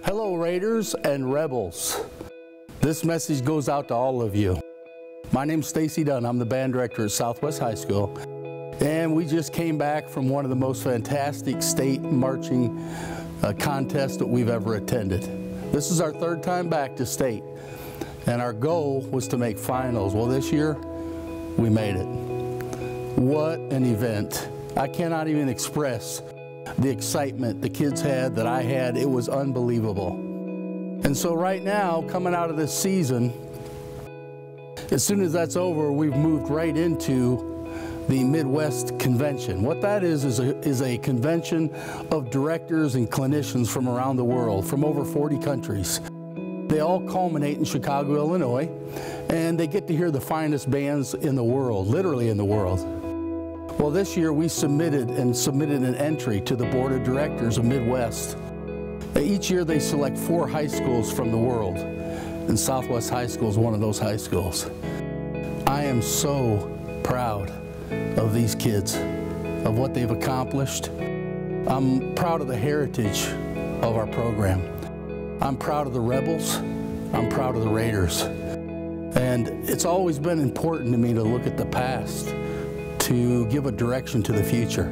Hello, Raiders and Rebels. This message goes out to all of you. My name's Stacy Dunn. I'm the band director at Southwest High School. And we just came back from one of the most fantastic state marching contests that we've ever attended. This is our third time back to state. And our goal was to make finals. Well, this year, we made it. What an event. I cannot even express the excitement the kids had, that I had. It was unbelievable. And so right now, coming out of this season, as soon as that's over, we've moved right into the MidWest convention. What that is a convention of directors and clinicians from around the world, from over 40 countries. They all culminate in Chicago, Illinois, and they get to hear the finest bands in the world, literally in the world. Well, this year we submitted an entry to the board of directors of MidWest. Each year they select 4 high schools from the world, and Southwest High School is one of those high schools. I am so proud of these kids, of what they've accomplished. I'm proud of the heritage of our program. I'm proud of the Rebels. I'm proud of the Raiders. And it's always been important to me to look at the past, to give a direction to the future.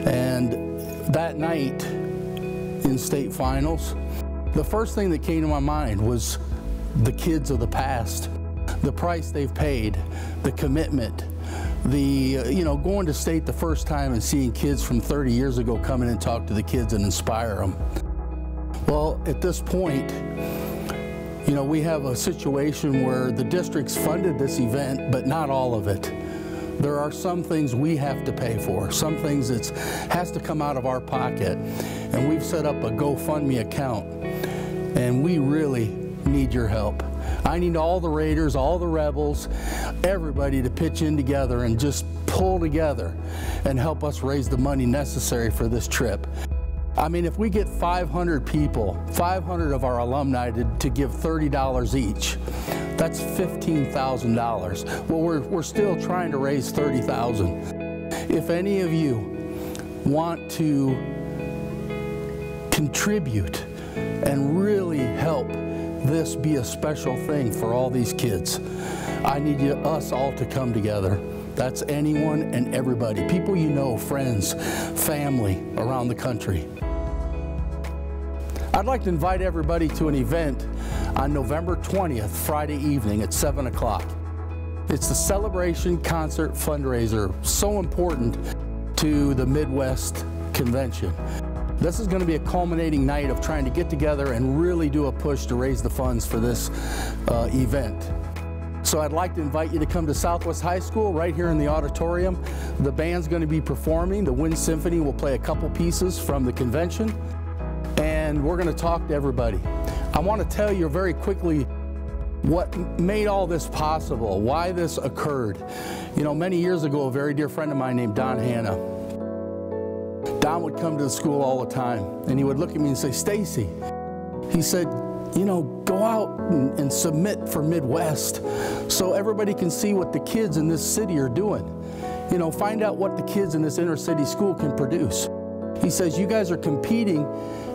And that night in state finals, the first thing that came to my mind was the kids of the past, the price they've paid, the commitment, going to state the first time and seeing kids from 30 years ago come in and talk to the kids and inspire them. Well, at this point, we have a situation where the district's funded this event, but not all of it. There are some things we have to pay for, some things that has to come out of our pocket. And we've set up a GoFundMe account, and we really need your help. I need all the Raiders, all the Rebels, everybody to pitch in together and just pull together and help us raise the money necessary for this trip. I mean, if we get 500 people, 500 of our alumni to give $30 each, that's $15,000. Well, we're still trying to raise $30,000. If any of you want to contribute and really help this be a special thing for all these kids, I need us all to come together. That's anyone and everybody, people you know, friends, family around the country. I'd like to invite everybody to an event on November 20th, Friday evening at 7 o'clock. It's the Celebration Concert Fundraiser, so important to the MidWest Convention. This is going to be a culminating night of trying to get together and really do a push to raise the funds for this event. So I'd like to invite you to come to Southwest High School right here in the auditorium. The band's going to be performing. The Wind Symphony will play a couple pieces from the convention, and we're going to talk to everybody. I want to tell you very quickly what made all this possible, why this occurred. Many years ago, a very dear friend of mine named Don Hanna. Don would come to the school all the time, and he would look at me and say, "Stacy," he said, "go out and submit for MidWest so everybody can see what the kids in this city are doing. Find out what the kids in this inner city school can produce." He says, "You guys are competing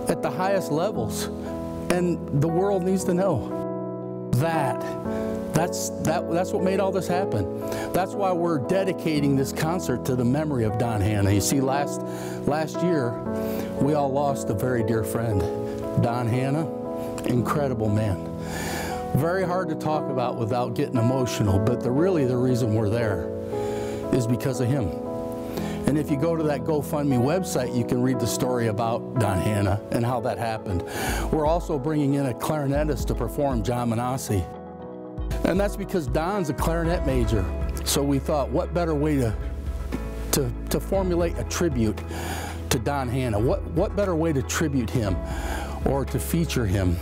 at the highest levels, and the world needs to know that's what made all this happen." That's why we're dedicating this concert to the memory of Don Hanna. You see, last year, we all lost a very dear friend. Don Hanna, incredible man. Very hard to talk about without getting emotional, but really the reason we're there is because of him. And if you go to that GoFundMe website, you can read the story about Don Hanna and how that happened. We're also bringing in a clarinetist to perform, John Manassi. And that's because Don's a clarinet major. So we thought, what better way to formulate a tribute to Don Hanna? What better way to tribute him or to feature him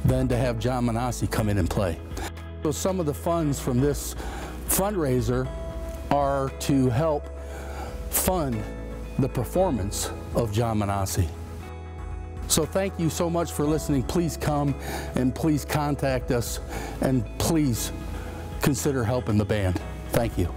than to have John Manassi come in and play? So some of the funds from this fundraiser are to help fund the performance of John Manassi. So thank you so much for listening. Please come and please contact us, and please consider helping the band. Thank you.